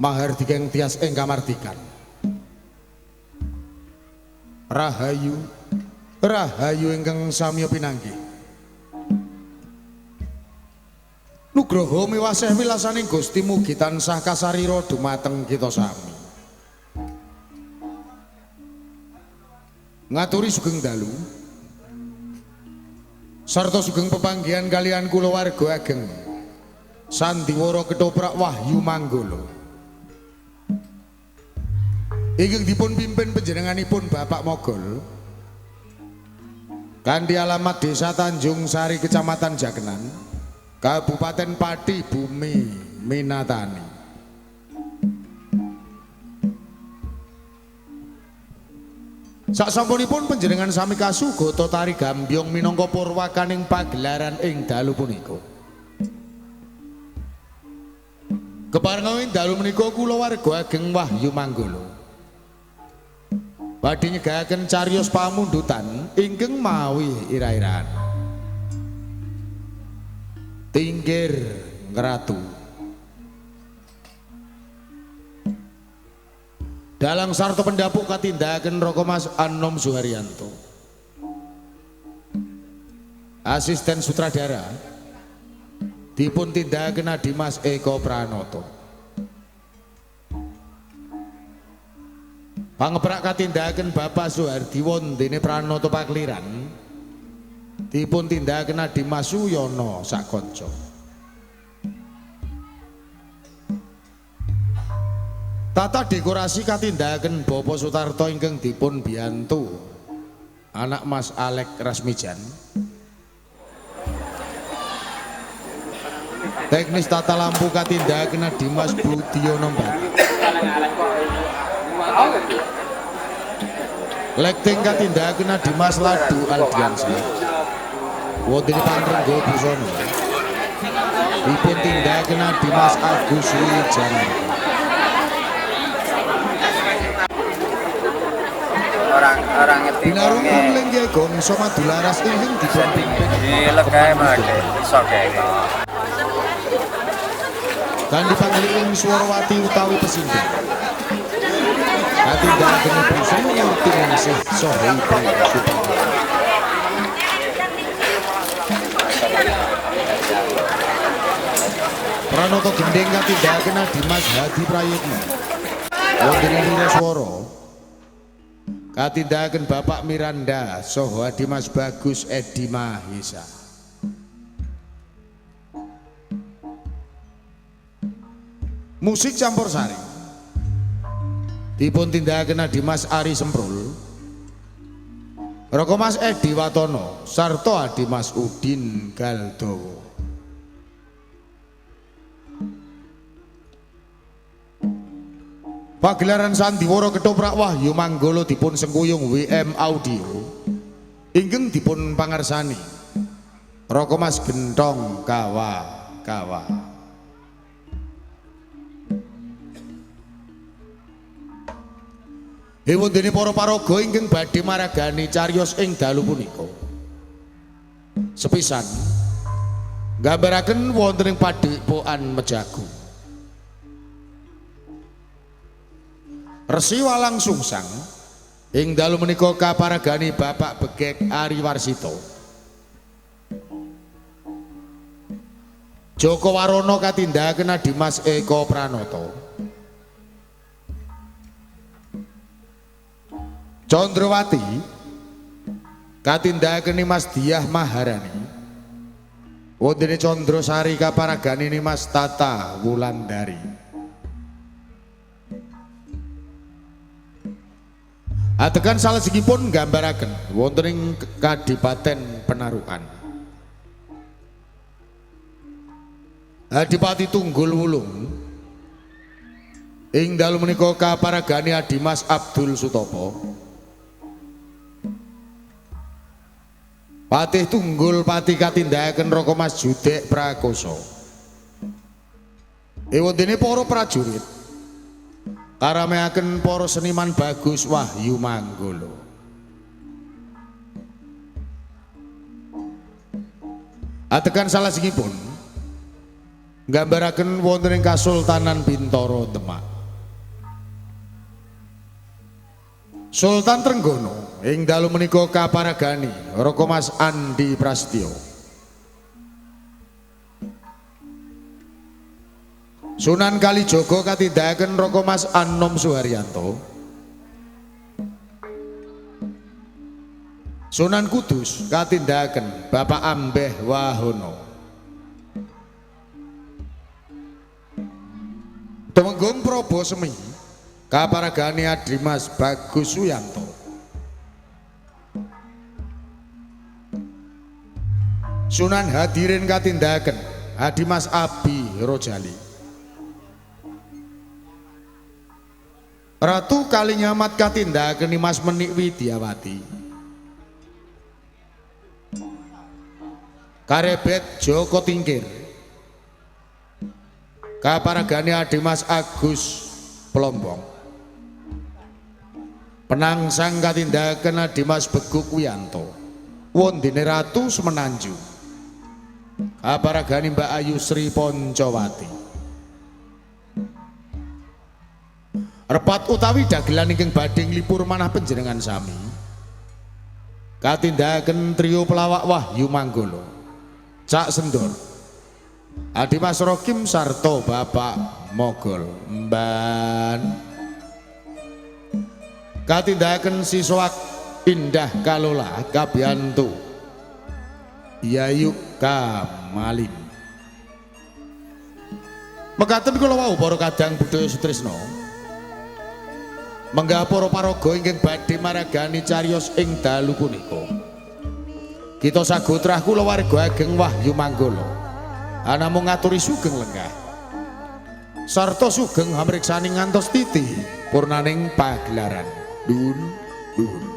Mahardika tias ing kamardikan. Rahayu, rahayu ingkang samya pinanggih. Nugroho miwasih wilasaning Gusti mugi tansah kasarira dumateng kita sami. Ngaturi sugeng dalu sarta sugeng pepanggihan kalian kulawarga ageng Sandiwara Ketoprak Wahyu Manggala. Ingkang dipun pimpin panjenenganipun Bapak Mogol kanthi alamat Desa Tanjung Sari Kecamatan Jakenan Kabupaten Pati Bumi Minatani. Saksampunipun panjenengan sami kasugata tari gambyong minangka purwakaning pagelaran ing dalu punika. Keparenganing dalu menika kulawarga ageng Wahyu Manggala badhe nyegahaken cariyos pamundutan ingkang mawi ira-iraan. Tinggir Ngratu. Dalang sarta pendapuk katindakan Roko Mas Anom Suharyanto. Asisten sutradara dipun tindakan Dimas Eko Pranoto. Pangeprak katindakan Bapak Suhardi Wondene Pranoto Pakliran dipun tindakan Dimas Suyono Sakonco. Tata dekorasi katindakan Bapak Sutarto ingkang dipun biyantu anak Mas Alek Rasmijan. Teknis tata lampu katindakan Dimas Budiono Mbati. Lekting katindakan Dimas Ladu Aldiansyah. Wondene Panrengga Busono dipun tindakan Dimas Agus Wijanto. Orang ngerti Binarungan lengge gongso madularas ingkang dipun pimpin dilegae mangke iso gawe. kan dipanggil ing Swarawati utawi Pesindhen. Katindakan Busono ngerti mengsih saha ibu. Pranoto gendeng katindakan Dimas Hadi Prayitno. Wondene Wiraswara katindakan Bapak Miranda saha Dimas Bagus Edi Mahesa. Musik campursari dipun tindakan Dimas Ari Semprul, Roko Mas Edi Watono sarta Dimas Udin Galdowo. Pagelaran Sandiwara Ketoprak Wahyu Manggala dipun sengkuyung WM Audio ingkang dipun pangarsani Roko Mas Gentong Kawa. Wondene para paraga ingkang badhe maragani cariyos ing dalu punika. Sepisan nggambaraken wonten ing Padepokan Mejagu. Resi Walang Sungsang ing dalu menika kaparagani Bapak Begek Ari Warsito. Joko Warono katindakan Dimas Eko Pranoto. Condrowati katindakan Mas Diah Maharani. Wondene Condrosari kaparagani Mas Tata Wulandari. Atekan salajengipun nggambaraken wonten ing Kadipaten Penarukan. Adipati Tunggul Wulung ing dalu menika kaparagani Dimas Abdul Sutopo. Patih Tunggul Pati katindakan Roko Mas Judek Prakoso. Wondene para prajurit karameaken para seniman Bagus Wahyu Manggala. Atekan salajengipun nggambaraken wonten ing Kasultanan Bintoro Demak. Sultan Trenggono ing dalu menika kaparagani Raka Mas Andi Prasetyo. Sunan Kalijaga katindahaken Raka Mas Anom Suharyanto. Sunan Kudus katindahaken Bapak Ambeh Wahono. Temenggung Prabu Semi kaparagani Adimas Bagus Suyanto. Sunan Hadirin katindahaken Adimas Abi Rojali. Ratu Kalinyamat katindahaken Dimas Menik Widyawati. Karebet Joko Tingkir kaparagani Adimas Agus Plombong. Penangsang katindahaken Adimas Beguk Wiyanto. Wondene Ratu Semenanjung kaparagani Mbak Ayu Sri Poncowati. Repat utawi dagelan ingkang badhe nglipur manah panjenengan sami katindahaken trio pelawak Wahyu Manggolo, Cak Sendor, Adimas Rokim sarta Bapak Mogol Mban. Katindahaken siswak Indah Kalola Kabiyantu Yayu Kamalin. Mekaten kula wau para kadang budaya sutresna menggah para paraga ingkang badhe maragani cariyos ing dalu punika. Kita sagotrah kula warga ageng Wahyu Manggolo anamung ngaturi sugeng lenggah sarta sugeng hamriksani ngantos titi purnaning pagelaran dun dun.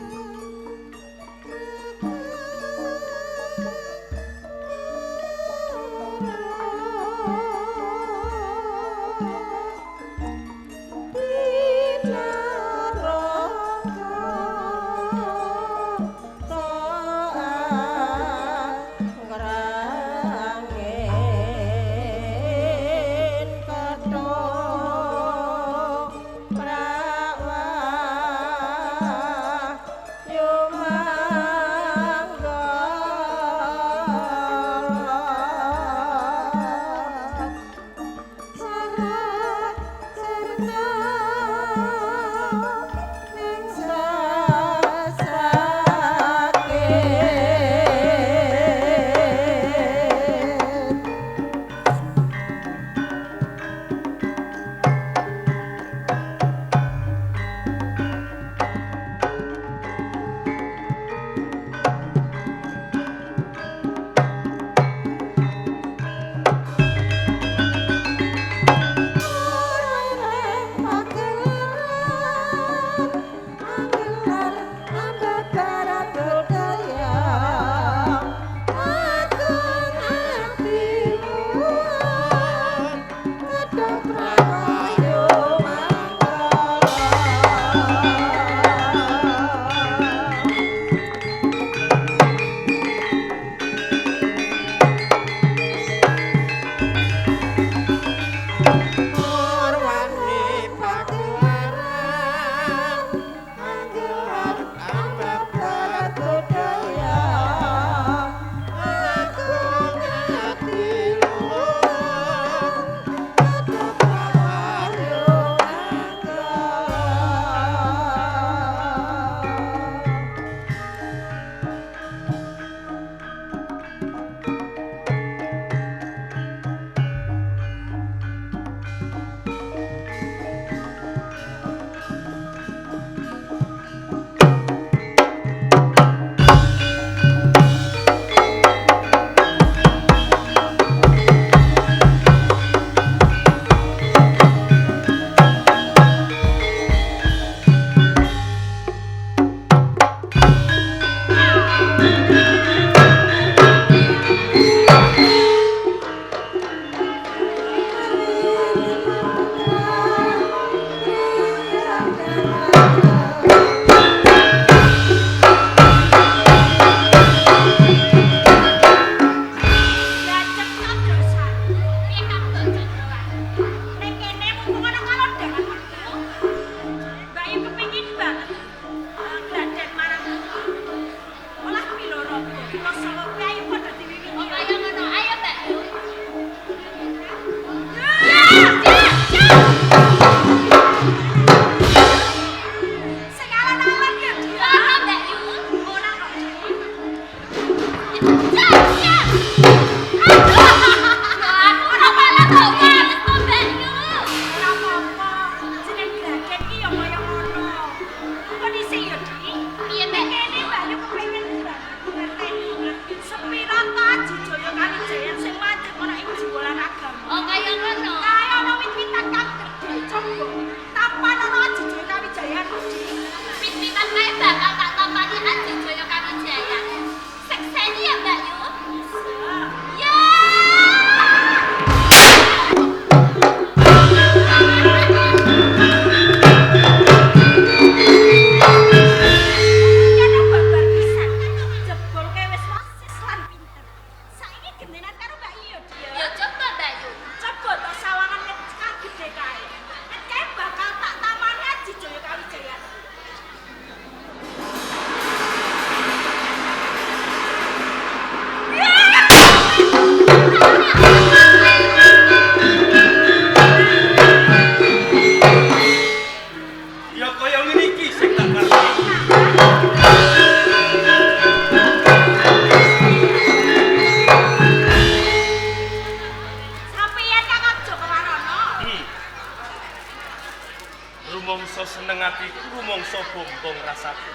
nang atiku rumangsa bombong rasaku.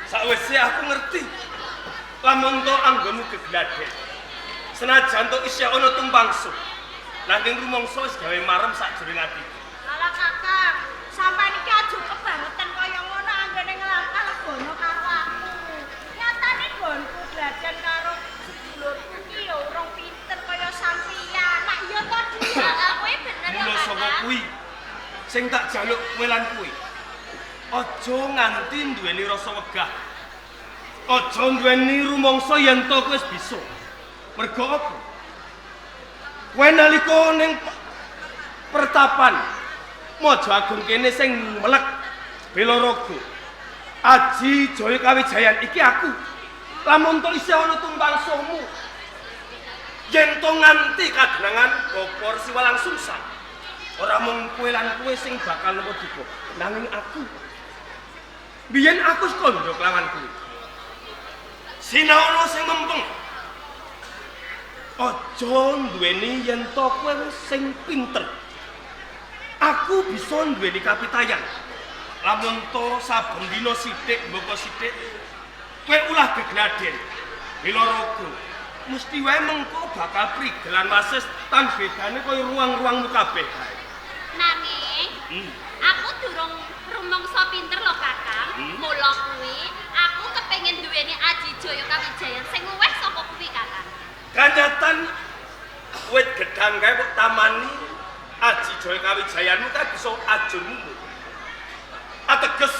Sakwise aku ngerti. Lamun to anggonmu gegladhen. Senajan to isih ana tumpangsu. Nanging rumangsa wis gawe marem sakjroning atiku. Alah Kakang, sampeyan iki aja kebangetan kaya ngono anggone nglangkah lebono karo aku. Nyatane nggonku gladen karo sedulurku iki ya urung pinter kaya sampeyan. Nek ya to dia kowe bener kok. Mula saka kuwi sing tak jaluk kowe lan kuwi. Aja nganti duweni rasa wegah. Aja duweni rumangsa yen to kowe wis bisa. Mergo apa? Kowe nalika ning pertapan Mojo Agung kene sing melek Belaraga. Aji Jaya Kawijayan iki aku. Lamun to isih ana tumpangsuhmu. Yen to nganti kadenangan Bapa Resi Walang Sungsang. Ora mung kowe lan kowe sing bakal nempo duka, nanging aku. Biyen aku sekondho kelawan kowe. Sinaono sing mempeng. Aja duweni yen to kowe sing pinter. Aku bisa duweni kapitayan. Lamun to saben dina sithik mboko sithik kowe ulah gegladhen. Belaraga mesti wae mengko bakal prigelan wasis tan bedane kaya ruang-ruangmu kabeh. Nanging aku durung rumangsa pinter lho Kakang. Mula kuwi aku kepengin duweni Aji Jaya Kawijayan sing luwih saka kuwi Kakang. Kanyatan wit gedang kae kok tamani Aji Jaya Kawijayanmu kae bisa ajungmu. Ateges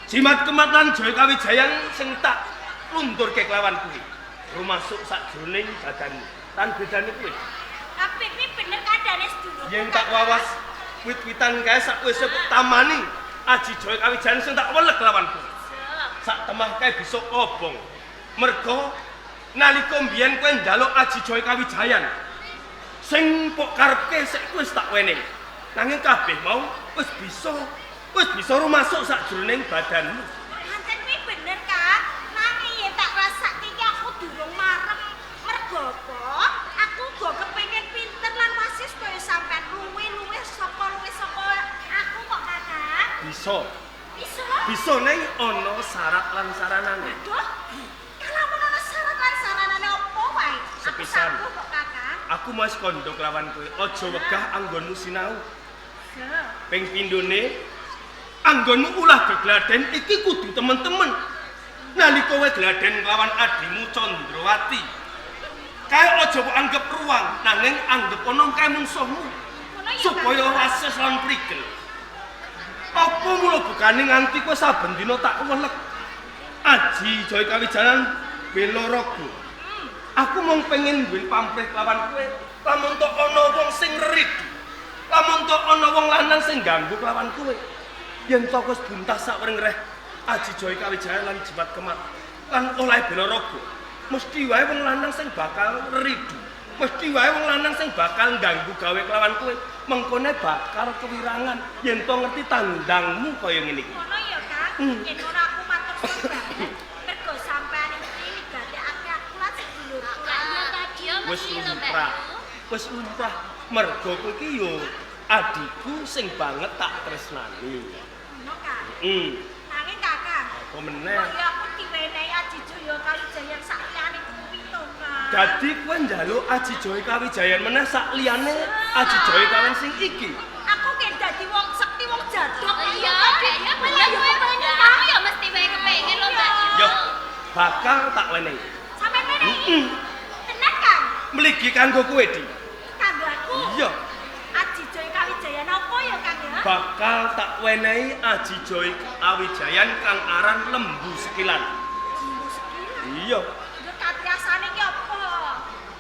jimat kematan Jaya Kawijayan sing tak lundurke kelawan kuwi. Rumasuk sakjroning badanmu. Tan bedane kuwi. Tapi ini bener kadane sedulurku. Yen tak wawas wit-witan kae sakwise kok tamani Aji Jaya Kawijayan sing tak weleg kelawan kuwi. Sak temah kae bisa obong. Mergo nalika mbiyen kowe njaluk Aji Jaya Kawijayan sing pok karepke sik wis tak wenehi. Nanging kabeh mau wis bisa rumasuk sakjroning badanmu. Anten kuwi bener, Kak. Nanging yen tak rasake iki aku durung marem. Mergo apa? Aku go kepengin pinter lan wasis kaya sampean luwih saka aku kok, Kakak. Bisa. Bisa? Bisa ning ana syarat lan saranane. Aduh. Kalau ana syarat lan saranane apa wae? Aku Sepisan. sanggup kok, Kakak. Aku mau kondo kelawan kowe. Aja wegah anggonmu sinau. Se. Ping pindhone anggonmu ulah gegladhen iki kudu temen-temen. Nalika kowe gladhen kelawan adimu Candrawati. Kae aja kok anggap ruang, nanging anggap ana kae mungsuhmu. Ngono ya, Supaya Kakak? wasis lan prigel. Apa mula bukane nganti kowe saben dina tak weleg. Aji Jaya Kawijayan Belaraga. Aku mung pengen duwe pamrih lawan kowe. Lamun tok ana wong sing ngridu. Lamun tok ana wong lanang sing ganggu lawan kowe. Yen tok wis buntas sak wrengreh Aji Jaya Kawijayan lan jimat kemat lan oleh Belaraga. Mesti wae wong lanang sing bakal ngridu. Mesti wae wong lanang sing bakal ganggu gawe kelawan kowe. Mengkone bakal kewirangan yen to ngerti tandangmu kaya ngene iki. Ngono ya, Kak. Yen ora aku matur suwun banget. Mergo sampean iki ngadekake aku lan sedulurku. Lah iya tadi yo Wis mesti lho, Mbak. lumrah. Wis lumrah. Mergo kowe iki yo adikku sing banget tak tresnani. Ngono, Kak. Nanging Kakak, Apa meneh? kok ya aku diwenehi Aji Jaya Kawijayan sak liyane kuwi to, Kak. Dadi kowe njaluk Aji Jaya Kawijayan meneh sak liyane Aji Jaya Kawijayan sing iki. Aku ki dadi wong sekti wong jaduk. Iya, kayaknya bener kowe aku ya mesti wae kepengin lho, Mbak. Yo, bakal tak wenehi. Sampeyan menehi. Tenan, Kang? Mligi kanggo kowe, Di. Kanggo aku. Iya, Aji Jaya Kawijayan apa ya, Kang ya? bakal tak wenehi Aji Jaya Kawijayan kang aran Lembu Sekilan. Jimu sekilan. Iya, Yo katiasane ki apa?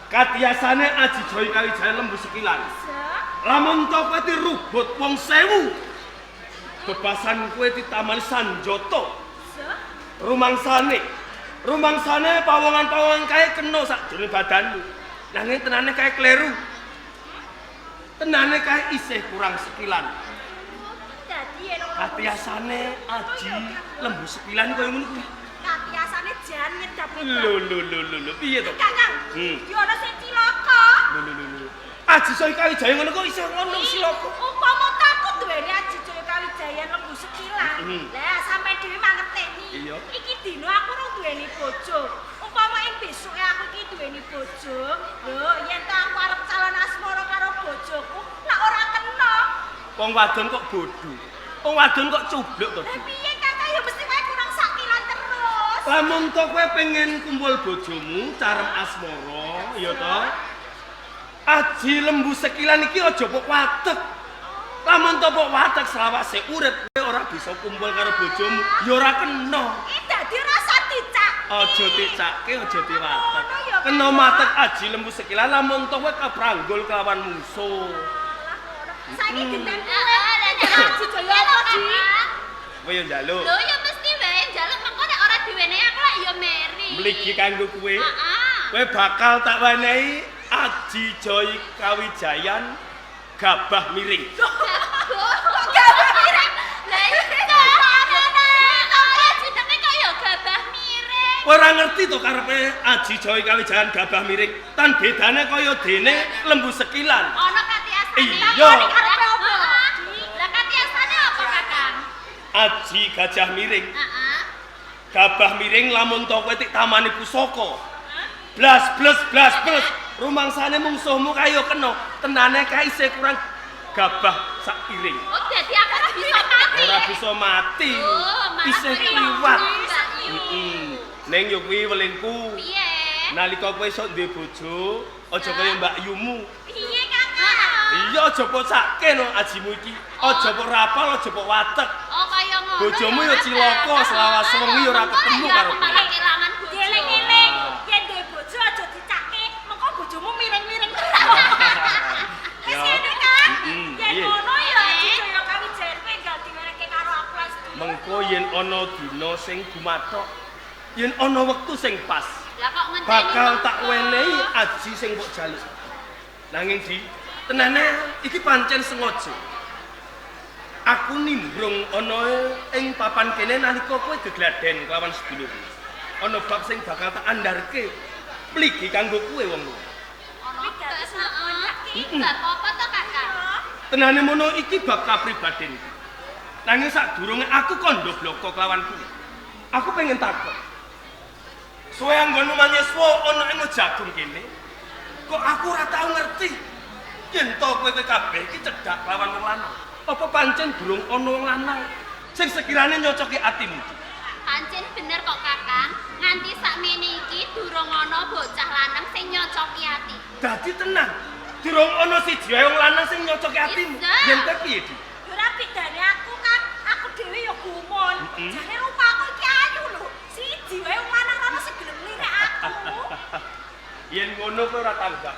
katiasane Aji Jaya Kawijayan Lembu Sekilan. Se. Lamun to kowe dirubut wong 1000. Bebasan kowe ditamani sanjata. Se. Rumangsane pawongan-pawongan kae kena sakjroning badanmu. Nanging tenane kae kleru. Tenane kae isih kurang sekilan. Dadi yen ora Katiasane Aji Lembu Sekilan koyo ngono kuwi. katiasane jan ngedap-ngedap. Lho piye to? Kakang. Yo ana sing cilaka. Lho. Aji Jaya Kawijayan ngono kok iso ngono silaka. Upama tak aku duweni Aji Jaya Kawijayan Lah sampean dhewe mangerteni. Iya. Iki dino aku ora duweni bojo. Umpama ing besuke aku iki duweni bojo, lho yen to aku arep calon asmara karo bojoku, lak ora kena. Wong wadon kok bodho. Wong wadon kok cubluk to. Lah piye kakak ya mesti wae kurang sak kilon terus. Lamun to kowe pengen kumpul bojomu carem asmara, ya to. Aji lembu sekilan iki aja pok watek. Lamun to pok watek selawase urip kowe ora bisa kumpul karo bojomu, ya ora kena. Iki dadi rasa dicak. Aja dicakke, aja diwatek. Kena matek aji lembu sekilan lamun to kowe kapranggul kelawan musuh. Saiki genten kowe. Aji Jaya apa, Ji? Kowe yo njaluk. Lho ya mesti wae njaluk mengko nek ora diwenehi aku lak ya meri. Mligi kanggo kowe. Heeh. Kowe bakal tak wenehi Aji Joy Kawijayan Gabah Miring. Gabah miring. Lah iya. Kok jenenge kok ya gabah miring. Kowe ora ngerti to karepe Aji Joy Kawijayan Gabah Miring. Tan bedane kaya dene lembu sekilan. Ono katiasane. Iya. Karepe apa? Lah katiasane apa, Kakang? Aji Gajah Miring. Heeh. Gabah Miring lamun to kowe tik tamani pusaka. Blas blas blas blas. Rumangsane mungsuhmu kaya kena. Tenane kae isih kurang gabah sak piring. Oh, dadi aku ora bisa mati. Ora bisa mati. Oh, malah Isih kuwi kliwat. Mbak Yu. Ning yo kuwi welingku. Piye? Nalika kowe sok duwe bojo, aja kaya Mbak Yumu. Piye, Kakak? Iya aja pocakke no ajimu iki. Aja pok rapal, aja pok watek. Oh, kaya ngono. Bojomu ya cilaka selawase wengi ora ketemu karo kowe. Malah kelangan bojo. Dieling-eling, yen duwe bojo aja dicake, mengko bojomu miring-miring. Wis Ya. ngene kan? Yen Iya. ngono ya Aji Jaya Kawijayan kowe enggak diwenehke karo aku las dulu. Mengko yen ana dina sing gumathok, yen ana wektu sing pas, Lah kok ngenteni. bakal mongko? tak wenehi aji sing mbok jaluk. Nanging Di, tenane iki pancen sengaja. Aku nimbrung ana ing papan kene nalika kowe gegladen kelawan sedulurmu. Ana bab sing bakal tak andharke. Pligi kanggo kowe wong luwih. Ono tes, heeh. Bab apa to, Kakang? Tenane mono iki bab kapribaden. Nanging sadurunge aku kandha bloko kelawan kowe. Aku pengen takon. Suwe anggonmu manyeswa ana ing jagung kene. Kok aku ora tau ngerti yen to kowe kabeh iki cedhak lawan wong lanang. Apa pancen durung ana wong lanang sing sekirane nyocoki atimu? Pancen bener kok, Kakang. Nganti sakmene iki durung ana bocah lanang sing nyocoki ati. Dadi tenang, durung ana siji wae wong lanang sing nyocoki atimu. Bisa. Yen ta piye, Di? Ora bedane aku kan, aku dhewe ya gumun. Jane rupaku iki ayu lho. Siji wae wong lanang rono sing gelem lirik aku. Yen ngono kowe ora tanggap.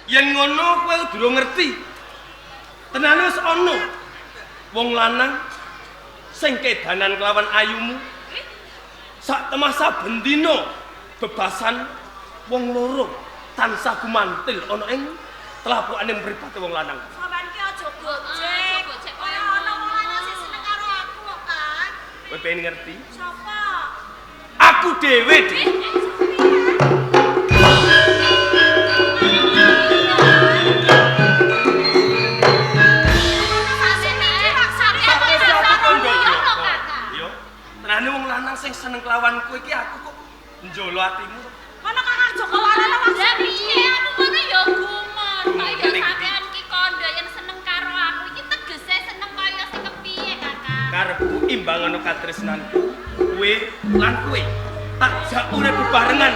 Yen ngono kowe durung ngerti. Tenane wis ana wong lanang sing kedanan kelawan ayumu. Sak temah saben dina bebasan wong loro tansah gumantil ana ing telapukane mripate wong lanang. Sampeyan ki aja Aja gojek. gojek Kaya kaya ana wong lanang sing seneng karo aku kok, Kang. Kowe pengen ngerti? Sapa? Aku dhewe, Di. Yo, tenane wong lanang sing seneng kelawan kowe iki aku kok njolo atimu. Mana Kakang Joko Warana Lah maksud piye aku ngono ya gumon. Kaya Gumon. sampean ki kandha yen seneng karo aku iki tegese seneng kaya sing kepiye, Kakang? Karepku imbang ana katresnanku, kowe lan kowe tak jak urip bebarengan.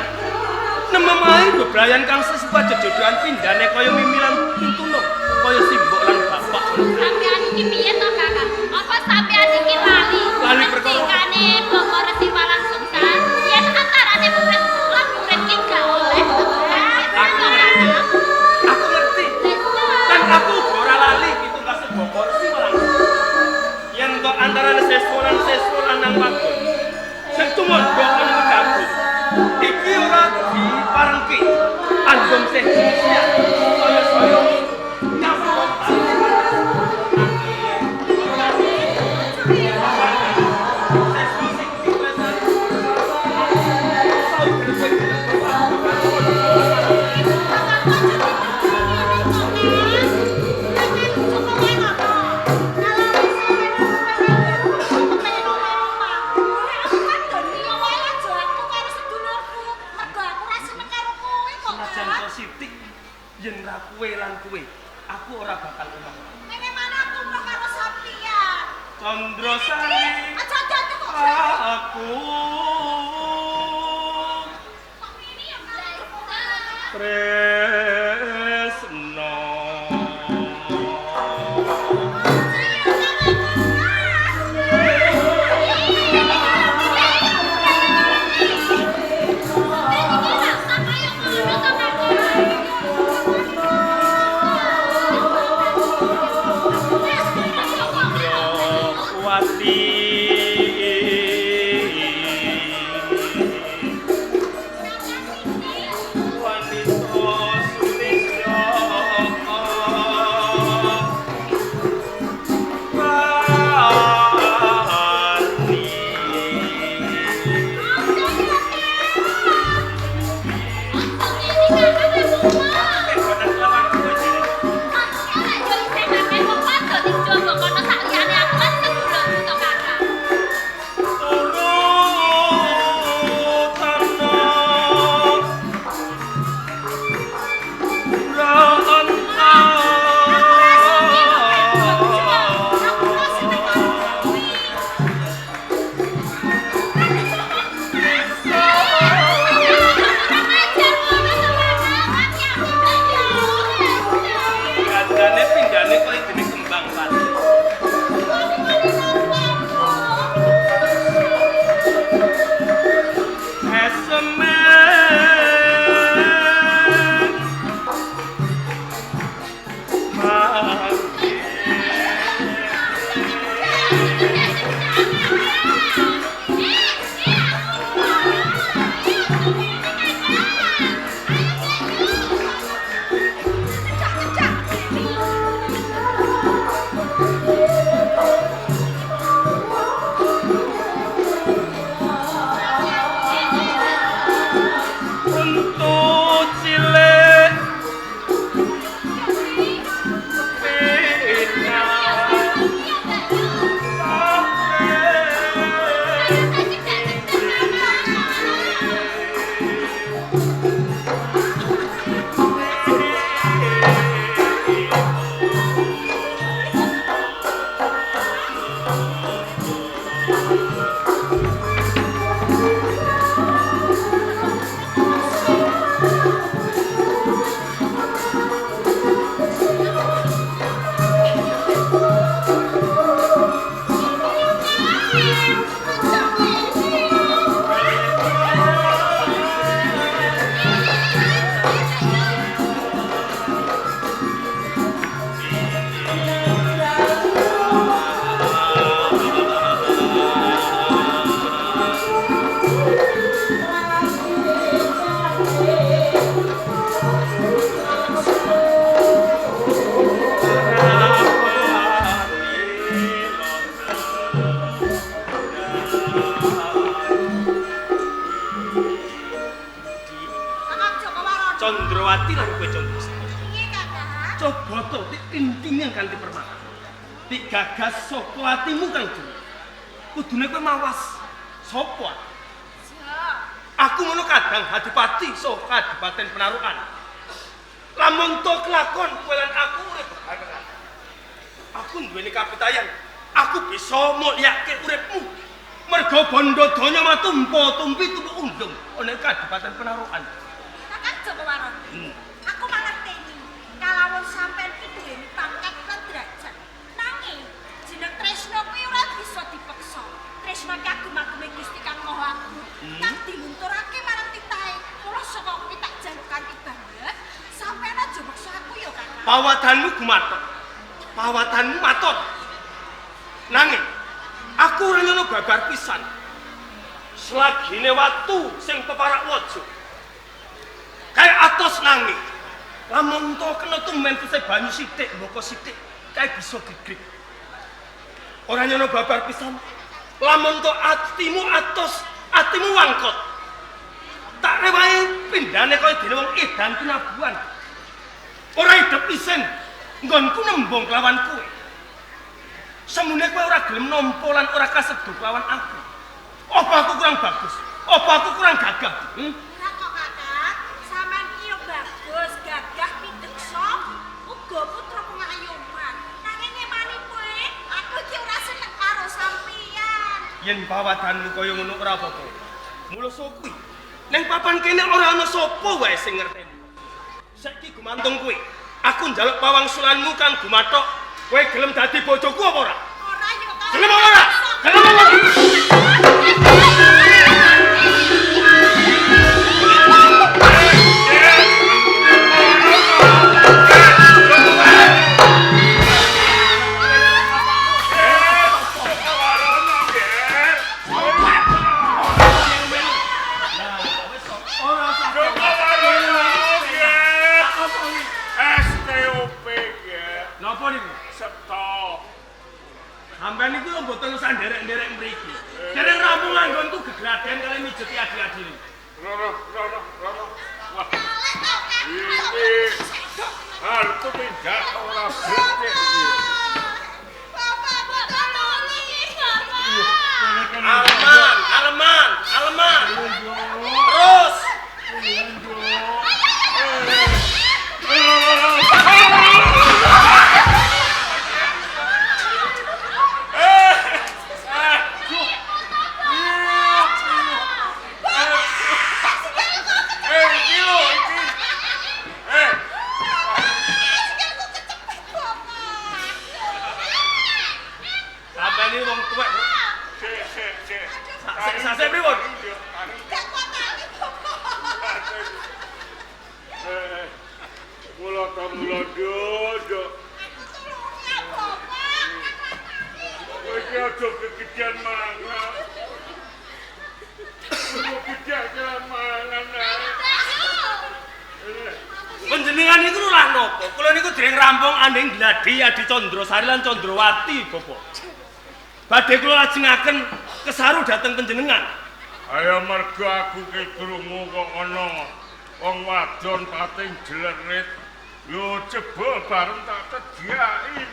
Nememahe bebrayan kang sesuai jejodohan pindane kaya mimilan tuntuno, kaya simbok lan bapak. Sampean iki piye to, Kakang? Apa sampean iki lali? Lali perkara. Ngendikane Bapak Resi Walang Sungsang yen antarane murid lan murid ki gak oleh. Aku ngerti. Kan aku ora lali itu kasih bokor sih malah. Yen to antara seswa lanang wadon. Sing tumandha ana kampus. Iki ora diparengke. Anggom sing sia. Saya Condrasari Aja kok. aku tresno Condrawati lan kowe Condrasari. Piye, Kakak? Coba to tintingan kanthi permata. Digagas saka atimu kang dhewe. Kudune kowe mawas sapa? Aku ngono kadang Adipati saka Kadipaten Penarukan. Lamun to kelakon kowe lan aku urip bebarengan. Aku duweni kapitayan. Aku bisa mulyake uripmu. Mergo bondo donya matumpa-tumpi tuku undung ana ing Kadipaten Penarukan. Kakak Joko Waron. Aku mangerteni kalawon sampean iki duweni pangkat lan derajat. Nanging jeneng tresno kuwi ora bisa dipeksa. Tresno iki agem-ageme Gusti Kang Maha Agung. Kang dilunturake marang titahe. Mula saka kuwi tak jaluk kanthi banget. Sampeyan aja maksa aku ya, Kakak. Pawatanmu gumathok. Pawatanmu matur. Nanging aku ora nyono babar pisan. Selagine watu sing peparak waja. Kae atos nanging. Lamun to kena tumen tese banyu sithik, mboko sithik, kae bisa gegrik. Ora nyono babar pisan. Lamun to atimu atos, atimu wangkot. Tak rewahi pindhane kaya dene wong edan pinabuhan. Ora idep isen nggonku nembung kelawan kowe. Semune kowe ora gelem nampa lan ora kaseduk lawan aku. Apa aku kurang bagus? Apa aku kurang gagah? Ora kok, Kakak. Sampeyan iki yo bagus, gagah, pindeksa, uga putra pengayuman. Nanging nyemani kowe, aku iki ora seneng karo yen bawadanmu kaya ngono ora apa-apa. Mula kuwi ning papan kene ora ana sapa wae sing ngerteni. Saiki gumantung kowe. Aku njaluk pawangsulanmu kan gumathok. Kowe gelem dadi bojoku apa ora? Ora yo to. Gelem apa ora? Gelem apa ora? Sampeyan iku lho mboten usah nderek-nderek mriki. Dereng rampung anggonku gegraden kali mijeti adi-adine. Rono. Wah. Ini hartu pindah ora becek iki. Bapak tolongi Aleman. Terus. Sampeyan iki wong tuwek. Sik pripun? Mula dodo. Iki aja kegedean mangan. Kegedean mangan. Panjenengan niku lho lah napa? Kula niku dereng rampung anding gladi Adi Candrasari lan Candrawati, Bapak. Badhe kula lajengaken kesaru dhateng panjenengan. Ayo mergo aku ki krungu kok ana wong wadon pating jlerit. Yo jebul bareng tak tedhiaki.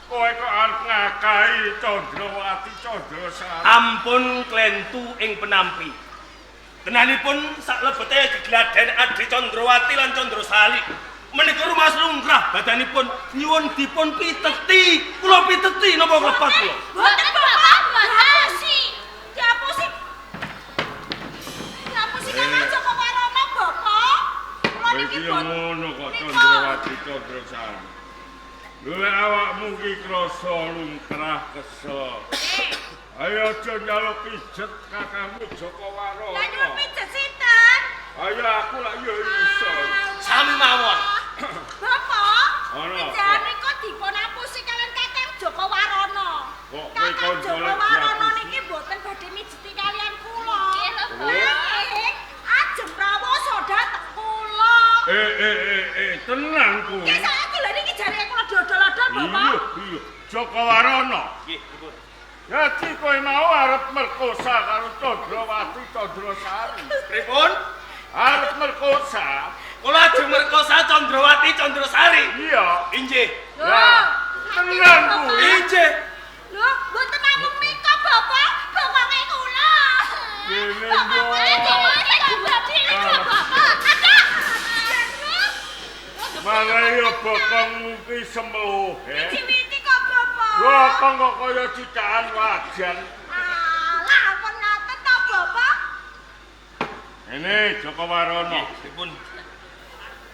Kowe kok arep ngakahi Candrawati Candrasari. Ampun klentu ing penampi. Kenalipun saklebete gegladen Adi Candrawati lan Candrasari. Menika rumas lumrah badanipun nyuwun dipun piteti. Kula piteti napa klepat kula? Boten Bapak, diapusi. Diapusi kan aja kok warana Bapak. Kula niki Iki ngono kok Candrawati Candrasari. Lha awakmu ki krasa lumrah kesel. Ayo aja njaluk pijet kakangmu Joko Warono. Lah nyuwun pijet sinten? Ayo aku lak yo iso. Sami mawon. Bapak, Ana apa? pijet niku dipun apusi kalian Kakang Joko Warono. Kok kowe Kakang kon Joko golek Warono diapusi? niki mboten badhe mijeti kalian kula. Nggih lho, Bu. Nggih, ajeng prawoso dhateng kula. Tenang kuwi. Nggih saiki lho niki jarine kula dodol-dodol Bapak. Iya, Joko Warono. Nggih, pripun? Dadi kowe mau arep merkosa karo Candrawati Candrasari. Pripun? Arep merkosa? Kula ajeng merkosa Candrawati Candrasari. Iya. Injih. Lah, tenang kuwi. Injih. Lho, mboten namung nika Bapak, pokoke kula. Ngene Malah ya bokongmu ki sembuh, Witi kok Bapak. Bokong kok kaya cicaan wajan. Alah, ampun ngaten ta Bapak. Ini Joko Warono. Pripun?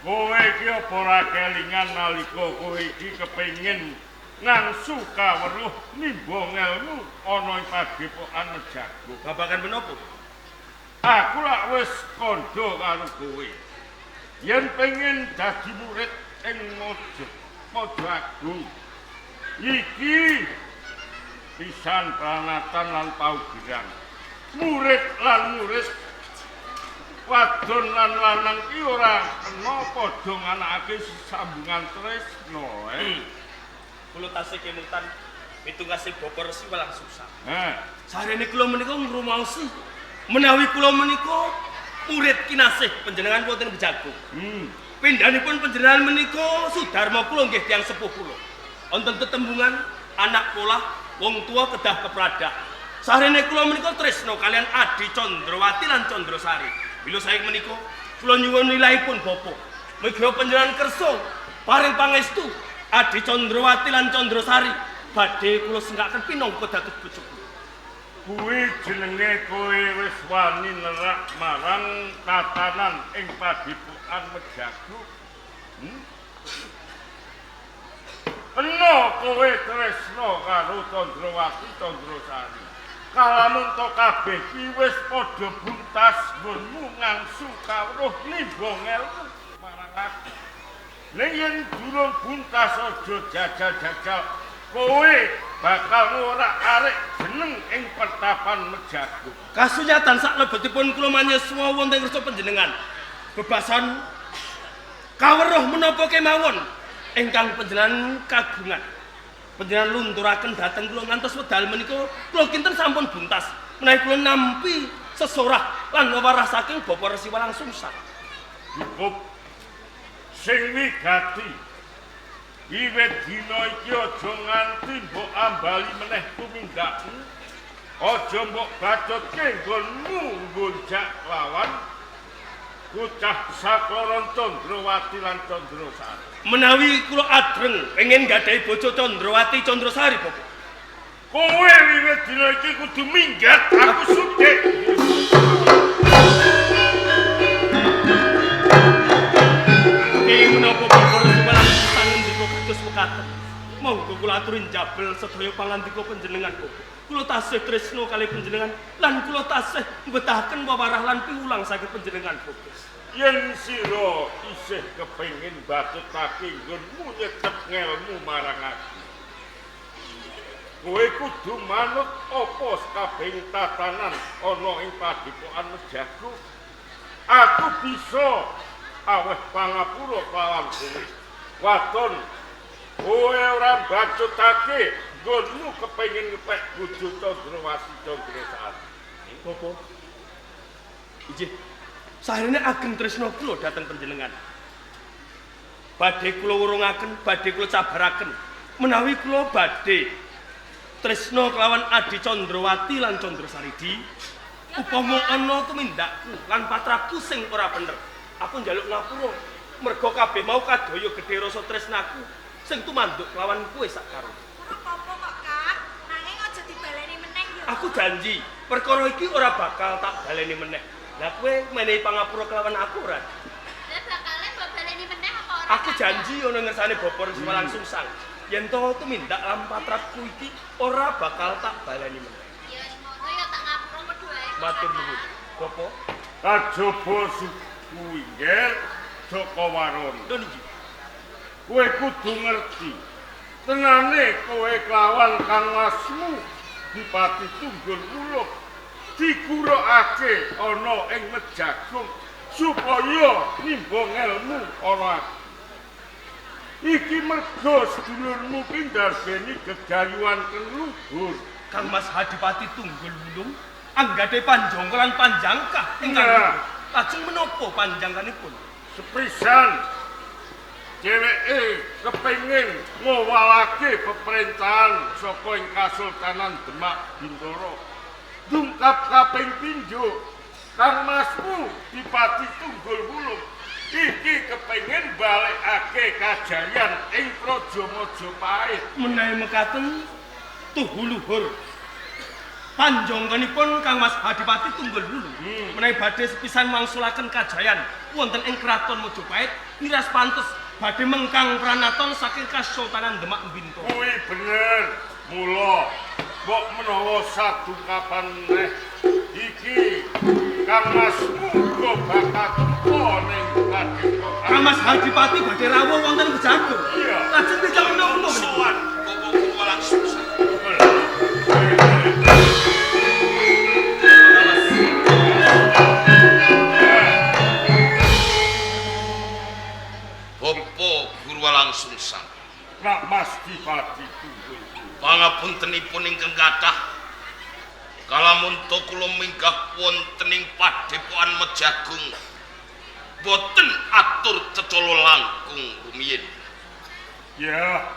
Kowe iki apa ora kelingan nalika kowe iki kepengin ngangsu kaweruh nimba ngelmu ana ing padepokan Mejago. Babagan menapa? Aku lak wis kandha karo kowe. Yen pengen dadi murid ing Mojago. Iki pisan pranatan lan paugeran. Murid lan murid wadon lan lanang ki ora kena padha nganakake sambungan tresno. Kula tasih kemutan mitungase Bapak Resi walang susah. Sarene Kula menika ngrumaosi menawi kula menika murid kinasih panjenengan wonten Bejago. Pindhanipun panjenengan menika Sudarma kula nggih tiyang sepuh kula. Wonten tetembungan anak polah wong tua kedah kepradah. Sarene kula menika tresna kalian Adi Candrawati lan Candrasari. Bila saya menika kula nyuwun wilahipun Bapak. Muga panjenengan kersa paring pangestu Adi Candrawati lan Candrasari badhe kula sengkaken pinangka dados bojoku. kuwi jenenge kowe wis wani nerak marang tatanan ing Padepokan Mejago. Eno kowe tresna karo Candrawati Candrasari. Kalamun to kabeh ki wis padha buntas nggonmu ngangsu kawruh nimbang ilmu marang aku. Ning yen durung buntas aja jajal-jajal kowe bakal ngorak arek jeneng ing Pertapan Mejago. Kasunyatan sak lebetipun kula manyeswa wonten kersa panjenengan. Bebasan kawruh menapa kemawon ingkang panjenengan kagungan. Panjenengan lunturaken dhateng kula ngantos wedal menika kula kinten sampun buntas. Menawi kula nampi sesorah lan wewarah saking Bapa Resi Walang Sungsang. Cukup sing wigati wiwit dina iki aja nganti mbok ambali meneh tumindakmu. Aja mbok bacotke nggonmu ngonjak lawan bocah sakloron Candrawati lan Candrasari. Menawi kula adreng pengen gadhahi bojo Candrawati Candrasari, Bapak. Kowe wiwit dina iki kudu minggat aku sugih. Kenging menapa Bapak Resi Walang Sungsang ndika kados mekaten. Monggo kula aturin jabel sedaya pangandika panjenengan, Bapak. Kula tasih tresna kalih panjenengan lan kula tasih mbetahaken wewarah lan piwulang saking panjenengan, Bapak. Yen sira isih kepengin batutake nggonmu nyetep ngelmu marang aku, kowe kudu manut apa sakabehing tatanan ana ing Padepokan Mejago. Aku bisa aweh pangapura kelawan kowe. Waton kowe ora batutake nggonmu kepengin ngepek bojo Candrawati Candrasari. Bapak. Ijih. Sarene ageng tresna kula dhateng panjenengan. Badhe kula wurungaken, badhe kula cabaraken menawi kula badhe tresna kelawan Adi Candrawati lan Candrasari di upama ana tumindakku lan patraku sing ora bener, aku njaluk ngapura merga kabeh mau kadaya gedhe rasa tresnaku sing tumanduk kelawan kowe sak karo. Apa kok, Kak? Nanging aja dibaleni meneh ya. Aku janji, perkara iki ora bakal tak baleni meneh. Lah kowe menehi pangapura kelawan aku ora? Lah bakale mbok baleni meneh apa ora? Aku janji ana ngersane Bapa Resi Walang Sungsang, yen to tumindak lan patrapku iki ora bakal tak baleni meneh. Ya ngono ya tak ngapura padha ae. Matur nuwun. Bapa, Kajaba suku inggil Joko Waron. lho niki. Kowe kudu ngerti. Tenane kowe kelawan kangmasmu Dipati Tunggul Wuluh digurukake ana ing Mejagung supaya nimbang ilmu ana. Iki merga sedulurmu ki ndarbeni gegayuhan kang luhur. Kang Mas Hadipati Tunggul Wulung anggadhe panjangkelan panjangkah ingkang Iya. luhur. Lajeng menapa panjangkanipun? Sepisan dheweke kepengin ngowalake pemerintahan saka ing Kasultanan Demak Bintoro. Dungkap kaping pindho kangmasmu Dipati Tunggul Wuluh iki kepengin balekake kajayan ing Praja Majapahit. Menawi mekaten tuhu luhur panjangkanipun Kang Mas Hadipati Tunggul Wuluh menawi badhe sepisan mangsulaken kajayan wonten ing Kraton Majapahit miras pantes badhe mengkang pranaton saking Kasultanan Demak Bintoro. Kuwi bener. Mula mbok menawa sadukapan neh iki kangmasmu uga bakal tempo ning Padepokan. Kang Mas Hadipati badhe rawuh wonten Mejago. Iya. Lajeng tidak menapa Sowan Bapa Walang Sungsang. Bapa Guru Walang Sungsang. Nak Mas Dipati Tunggul Wuluh. Pangapuntenipun ingkang kathah. Kalamun to kula minggah wonten ing Padepokan Mejagung boten atur cecala langkung rumiyin. Ya,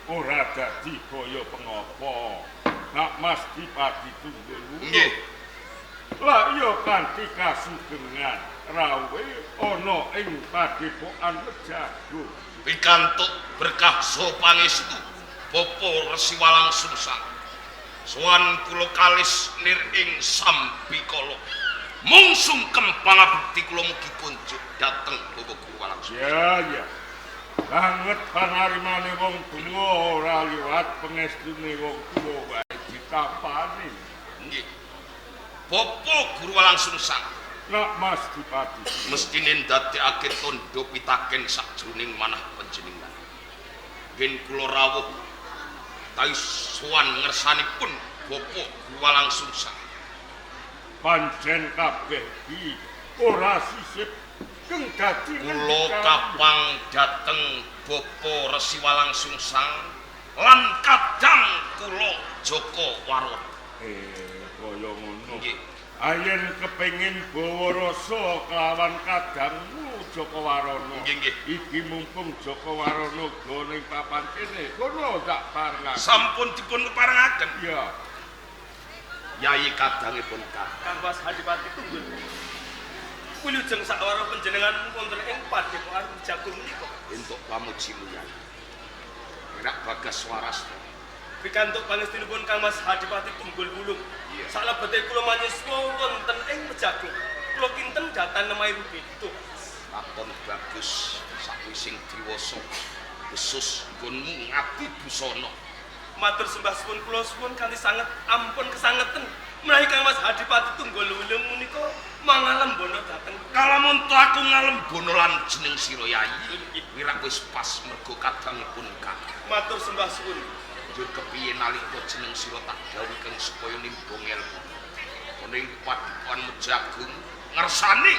ora dadi kaya pengapa. Nak Mas Dipati Tunggul Wuluh. Nggih. Lah iya kanthi kasugengan rawuhe ana ing Padepokan Mejagung. Pikantuk berkah saha pangestu Bapa Resi Walang Sungsang. Sowan kula kalis nir ing Sambikala. Mung sungkem pangabekti kula mugi kunjuk dhateng Bapak Guru Walangsungsang. Ya. Banget panarimane wong tuwa ora liwat pangestune wong tuwa wae ditapani. Nggih. Bapak Guru Walangsungsang Nak Mas Dipati. mestine ndadekake tandha pitaken sakjroning manah panjenengan. Yen kula rawuh tawi sowan ngersanipun Bapak Guru Walangsungsang. Pancen kabeh iki ora sisip keng dadi Kula kapang dhateng Bapa Resi Walangsungsang lan kadang kula Jaka Warana. Kaya ngono. Nggih. Ayen kepengin bawa rasa kelawan kadangmu Jaka Warana. Nggih. Iki mumpung Jaka Warana go ning papan kene, kono tak parengaken. Sampun dipun keparengaken. Ya. Yayi kadangipun Kakang. Kang Mas Hadipati Tunggul. Wilujeng sakwara panjenengan wonten ing Padepokan Jagung menika. Entuk pamuji mulyani. Irak Bagas Waras. Pikantuk pangestunipun Kang Mas Hadipati Tunggul Wulung. Salebete kula manyiswa wonten ing Jagung. Kula kinten datan nemahi rupitu. Katon bagus sakwising diwasa. Khusus nggonmu ngabdi busana. Matur sembah suwun kula suwun kanthi sanget ampun kesangeten menawi Kang Mas Hadipati Tunggul Wulung menika mangalembono dhateng Kalamun to aku ngalembono lan jeneng sira Yayi, wirak wis pas mergo kadangipun Kakang. matur sembah suwun. Njur kepiye nalika jeneng sira tak dawuhken supaya nimbang ilmu. Ning Padepokan Mejagung ngersani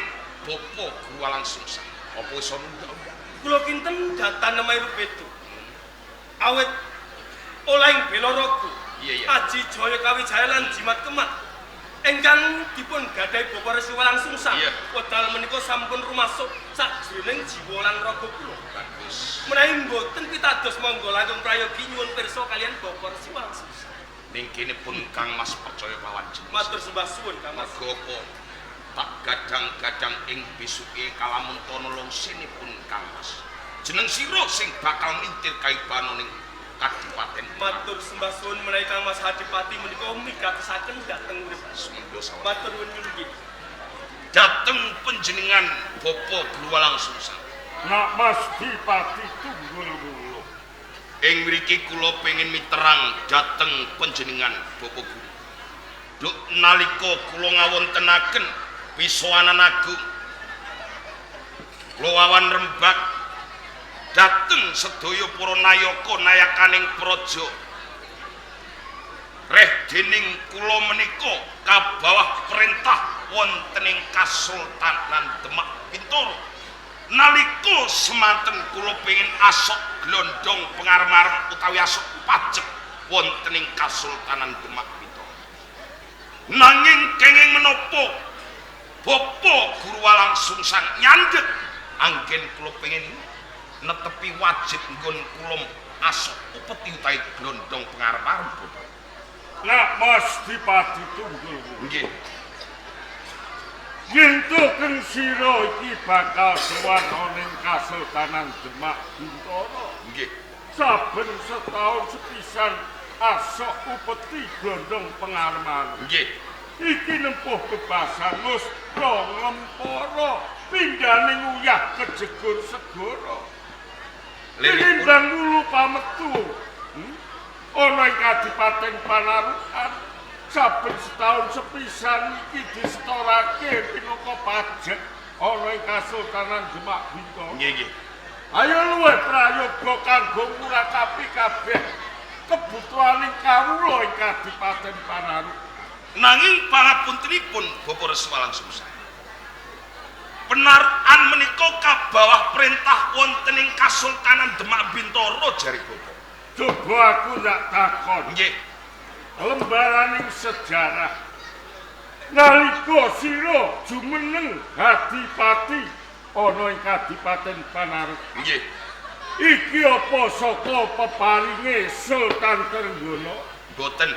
Bapa Guru Walangsungsang. Apa wis ana undang-undang? Kula kinten datan nemahi rupitu. Awit oleh bela raga. Iya. Aji Jaya Kawijaya lan Jimat Kemat ingkang dipun gadahi Bapa Resi Walangsungsang. Iya. Wedal menika sampun rumasuk sajroning jiwa lan raga kula. Bagus. Menawi mboten pitados monggo langkung prayogi nyuwun pirsa kalian Bapa Resi Walangsungsang. Ning kene pun Kang Mas percaya kelawan jeneng. Matur sembah suwun Kang Mas. Mergo apa? Tak gadang-gadang ing besuke kalamun to nulung sinipun Kang Mas. Jeneng sira sing bakal mintir kaibanan ning Kadipaten. Matur sembah suwun menawi Kang Mas Hadipati menika migatosaken dhateng urip. Sumangga sawet. Matur nuwun nggih. Dhateng panjenengan Bapa Guru Walangsungsang. Nak Mas Dipati Tunggul Wulung. Ing mriki kula pengin miterang dhateng panjenengan Bapa Guru. Duk nalika kula ngawontenaken pisowanan agung kula wawan rembag dhateng sedaya para nayaka nayakaning praja. Reh dening kula menika kabawah perintah wonten ing Kasultanan Demak Bintoro. Nalika semanten kula pengin asok glondong pengarep-arep utawi asok pajek wonten ing Kasultanan Demak Bintoro. Nanging kenging menapa Bapa Guru Walangsungsang nyandhet anggen kula pengin netepi wajib nggon kula asok upeti utawi glondong pengarep-arep. Nak Mas Dipati Tunggul Wulung. Nggih. Yen keng sira iki bakal sowan ning Kasultanan Demak Bintoro. Nggih. Saben setahun sepisan asok upeti glondong pengarman. Nggih. Iki nempuh bebasan nus ngempara pindhaning uyah kejegur segara. Liripun Lindang wulu pametu. Ana ing Kadipaten Panarukan saben setahun sepisan iki disetorake minangka pajak ana ing Kasultanan Demak Bintoro. nggih nggih. Ayo luwih prayoga kanggo ngurakapi kabeh kebutuhaning kawula ing Kadipaten Panarukan. Nanging pangapuntenipun Bapa Resi Walangsungsang. Penarukan menika kabawah perintah wonten ing Kasultanan Demak Bintoro jari Bapa. Coba aku ndak takon. Nggih. Lembaraning sejarah nalika sira jumeneng Hadipati ana ing Kadipaten Panarukan. Nggih. Iki apa saka peparinge Sultan Trenggono? Boten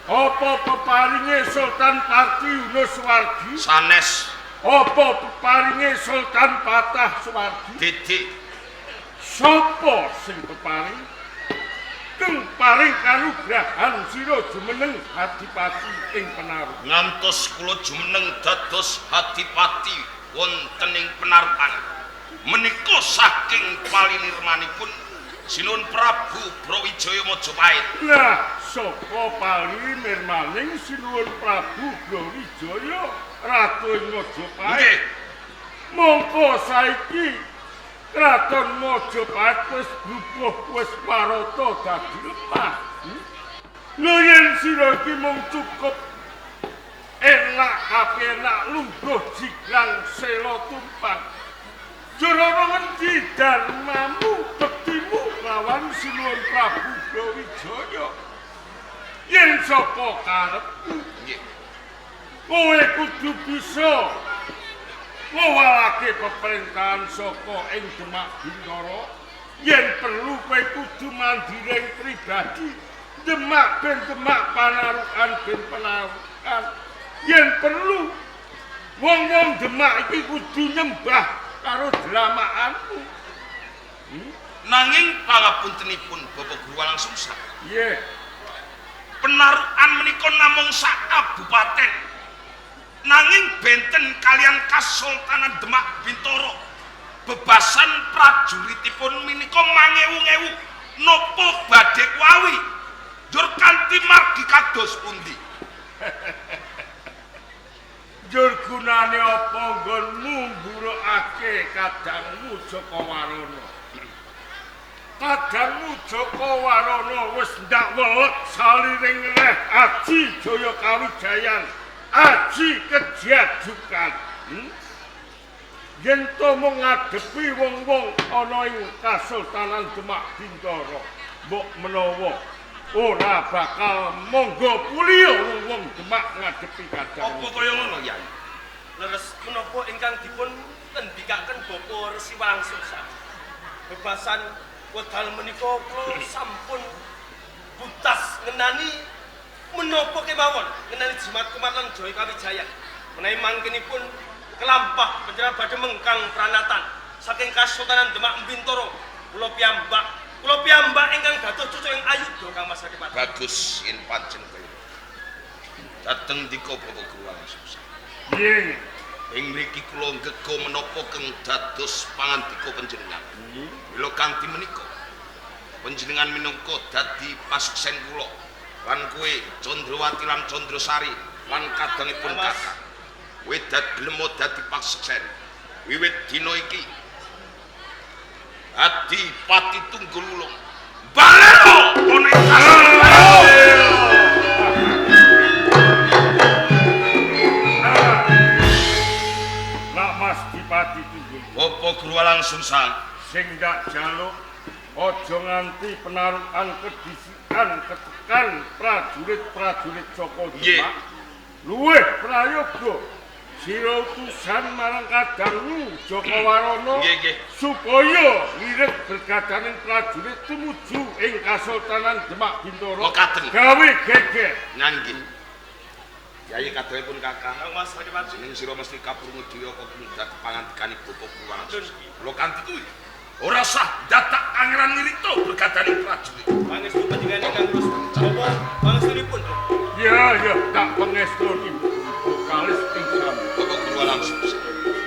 Apa peparinge Sultan Parti Yunuswardi? sanes Apa peparinge Sultan Patah Suwardi? Dede. Sapa sing peparing? sugeng paring kanugrahan sira jumeneng adipati ing Penarukan. Ngantos kula jumeneng dados adipati wonten ing Penarukan. Menika saking palinirmanipun Sinuwun Prabu Brawijaya Majapahit. Lah, sapa palinirmaning Sinuwun Prabu Brawijaya Ratu ing Majapahit? Nggih. Mongko saiki Kraton Majapahit wis brubuh wis parata dadi lemah. Lho yen sira iki mung cukup enak apenak lungguh jigang sela tumpang. Jrono ngendi darmamu bektimu lawan Sinuwun Prabu Brawijaya? Yen sapa karepmu? Nggih. Kowe kudu bisa ngowalake pemerintahan saka ing Demak Bintara. Yen perlu kowe kudu mandiring pribadi. Demak ben Demak, Panarukan ben Panarukan. Yen perlu wong-wong Demak iki kudu nyembah karo dramaanmu. Nanging pangapuntenipun Bapak Guru Walang Sungsang. Nggih. Penarukan menika namung sak kabupaten. Nanging benten kalian Kasultanan Demak Bintara. Bebasan prajuritipun menika mangewu-ewu. Napa badhe kuwi? Njur kanthi margi kados pundi? Njur gunane apa nggonmu mburukake kadangmu Jakawarana? Kadangmu Jakawarana wis ndak welek saliring reh Aji Jaya Kawijayan, Aji Kejajukan. Yen to mung ngadepi wong-wong ana ing Kasultanan Demak Bintara, mbok menawa ora bakal monggo pulih wong-wong Demak ngadepi kadang. Apa kaya ngono, Yai? Leres menapa ingkang dipun ngendikaken Bapak Resi Walang Sungsang? Bebasan wedal menika kula sampun butas ngenani menapa kemawon ngenani Jimat Kumarlan Jaya Kawijayan. Menawi mangkenipun kelampah panjenengan badhe mengkang pranatan saking Kasultanan Demak Bintara, kula piyambak ingkang dados cucu ing ayuda Kang Mas Adipati. Bagus yen pancen kaya. Dateng dika Bapak Guru Walang Sungsang. Nggih. Ing mriki kula ngego menapa keng dados pangandika panjenengan. Mila kanthi menika panjenengan minangka dadi pasuksen kula lan kowe Candrawati lan Candrasari lan kadangipun kakak. Kowe gelem dadi pasuksen. Wiwit dina iki Adipati Tunggul Wulung balelo ana ing Adipati Tunggul Bapak Guru Walang Sungsang. sing ndak jaluk aja nganti Penarukan kedisikan ketekan prajurit-prajurit saka Nggih. Demak. Luwih prayoga sira utusan marang kadangmu Jakawarana Nggih, nggih. supaya ngirit bergadaning prajurit tumuju ing Kasultanan Demak Bintara. Mekaten. Gawe geger. Nanging Yai kadangipun kakang Kang Mas Adipati. ning sira mesti kapurungu dhewe kok dadi pangantikane Bapak Guru Walang Sungsang. Kula kanthi kuwi ora sah datak angeran ngirito bergadaning prajurit. Pangestu panjenengan ingkang terus Bapak pangestunipun. Ya, tak pengestuni kalis ing sami. Bapak Guru Walang Sungsang.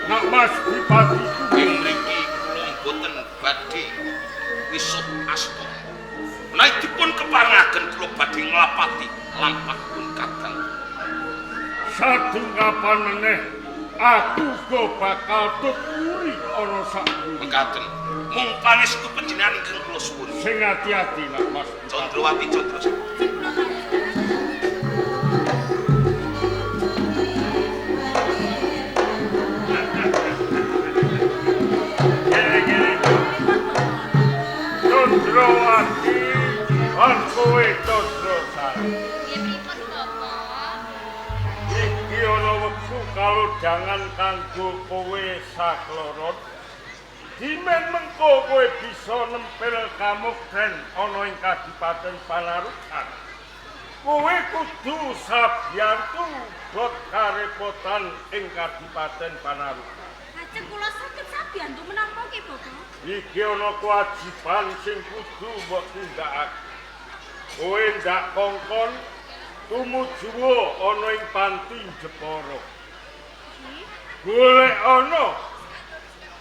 Nak Mas Adipati Ing mriki kula mboten badhe wisuh asta. Menawi dipun keparengaken kula badhe nglapati lampahipun kadang. sadungkapan meneh aku go bakal tuturi ana sakburi. Mekaten. Mung pangestu panjenengan ingkang kula suwun. Sing ati-ati nak Mas. Candrawati Candrasari. Candrawati lan kowe Candrasari. Nggih pripun Bapak? Iki ana wektu kalodhangan kanggo kowe sakloron. Dimen mengko kowe bisa nempel kamukten ana ing Kadipaten Panarukan. Kowe kudu sabyantu bot karepotan ing Kadipaten Panarukan. Lajeng kula saged sabiyantu menapa nggih, Bapak? Iki ana kewajiban sing kudu mbok tindakake. kowe ndak kongkon tumuju ana ing panti Jepara. Golek ana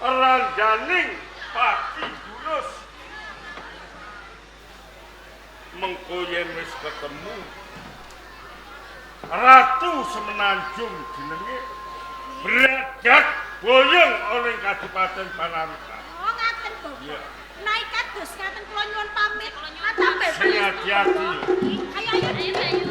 randaning Pati Bulus. Mengko yen wis ketemu Ratu Semenanjung jenenge Bradat boyong ana ing Kadipaten Panarukan. Oh, ngaten, Bu. Iya. Naik kados ngaten kula nyuwun pamit. Ngaten bebas. Sing hati-hati. Ayo. Ayo.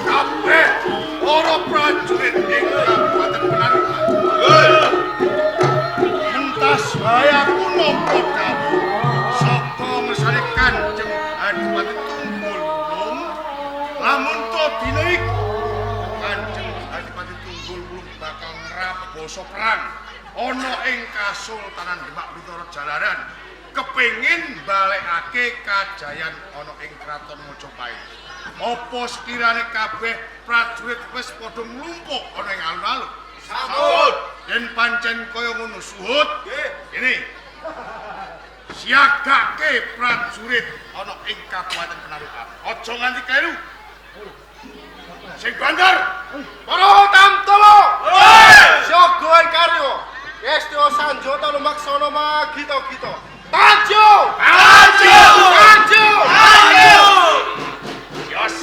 Kabeh para prajurit ing Kabupaten Panarukan. Mentas wae aku nampa dawuh saka ngersane Kanjeng Adipati Tunggul Wulung. Lamun to dina iku Kanjeng Adipati Tunggul Wulung bakal ngraboso perang ana ing Kasultanan Demak Bintoro Jalaran. Kepengin balekake kajayan ana ing Kraton Mojopahit. Apa sekirane kabeh prajurit wis padha nglumpuk ana ing alun-alun? Sampun. Yen pancen kaya ngono suhut, ini siagake prajurit ana ing Kabupaten Panarukan. Aja nganti kleru. Sing bandar, para tamtama. Siaga karya Esti Sanjata lumaksana magita-gita. Tanjo! Yos.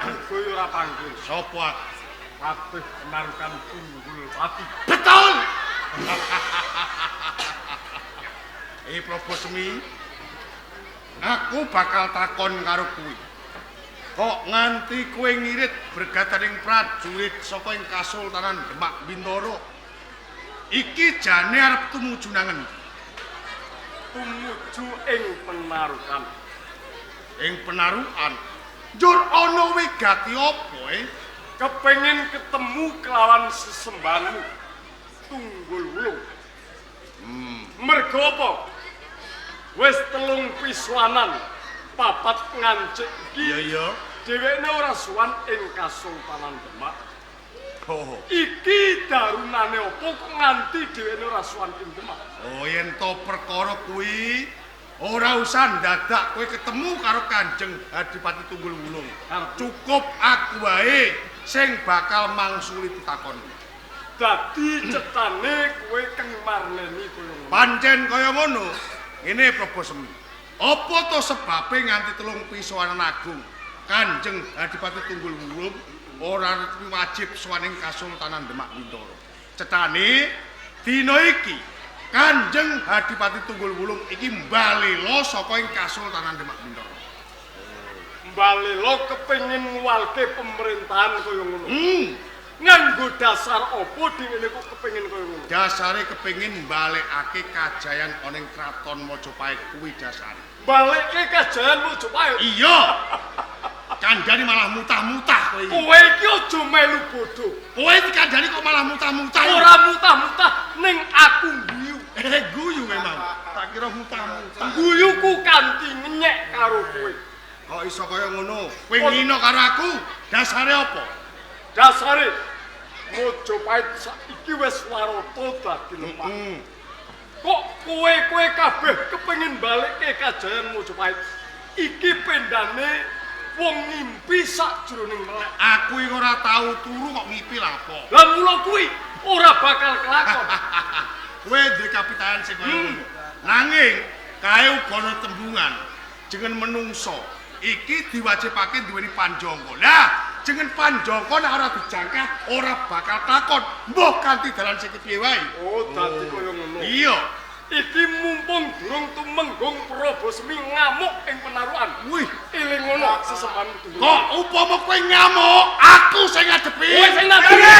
Aku kowe ora panggil. Sapa? Patih Penarukan Tunggul Pati. Betul. Prabu Semi, aku bakal takon karo kuwi. Kok nganti kowe ngirit bergataning prajurit saka ing Kasultanan Demak Bintoro? Iki jane arep tumuju nang endi? Tumuju ing Penarukan. Ing Penarukan. Njur ana wigati apa, Kepengin ketemu kelawan sesembahanmu Tunggul Wulung. Mergo apa? Wis 3 pisuanan papat ngancik iki. Iya. Dhewekne ora suwan ing Kasultanan Demak. Oh. Iki darunane apa kok nganti dhewekne ora suwan ing Demak? Oh, yen to perkara kuwi ora usah dadak kowe ketemu karo Kanjeng Adipati Tunggul Wulung. Cukup aku wae sing bakal mangsuli pitakon. Dadi cetane kowe keng marneni koyo ngono. Pancen kaya ngono. Ngene Prabu Semi. Apa to sebabe nganti 3 pisuanan agung Kanjeng Adipati Tunggul Wulung ora wajib sowaning Kasultanan Demak Bintoro. Cetane dina iki Kanjeng Adipati Tunggul Wulung iki mbalela saka ing Kasultanan Demak Bintoro. Mbalela kepengin nguwalke pemerintahan kaya ngono. Nganggo dasar apa dheweke kok kepengin kaya ngono? Dasare kepengin mbalekake kajayan ana ing Kraton Majapahit kuwi dasare. Balekke kajayan Majapahit. Iya. Kandhane malah mutah-mutah kowe iki. Kowe iki aja melu bodho. Kowe iki kandhane kok malah mutah-mutah. Ora mutah-mutah ning aku guyu. Guyu memang. Tak kira mutah-mutah. Guyuku kanthi ngenyek karo kowe. Kok iso kaya ngono? Kowe ngino karo aku? Dasare apa? Dasare Majapahit saiki wis warata dadi lemah. Kok kowe kabeh kepengin balikke kajayan Majapahit? Iki pendane wong ngimpi sakjroning melek. Aku iki ora tau turu kok ngipi lha apa? Lah mula kuwi ora bakal kelakon. Kowe duwe kapitayan sing kaya ngono. Nanging kae uga ana tembungan jeneng menungso. Iki diwajibake duweni panjangka. Lah, jeneng panjangka nek ora dijangkah ora bakal takon. Mbah kanthi dalan sing piye wae. Oh, dadi kaya ngono. Iya. Iki mumpung durung tumenggung Prabu Semi ngamuk ing Penarukan. Wih, eling ngono sesembahan Tunggul. kok upama kowe ngamuk, aku sing ngadepi. Kowe sing ngadepi.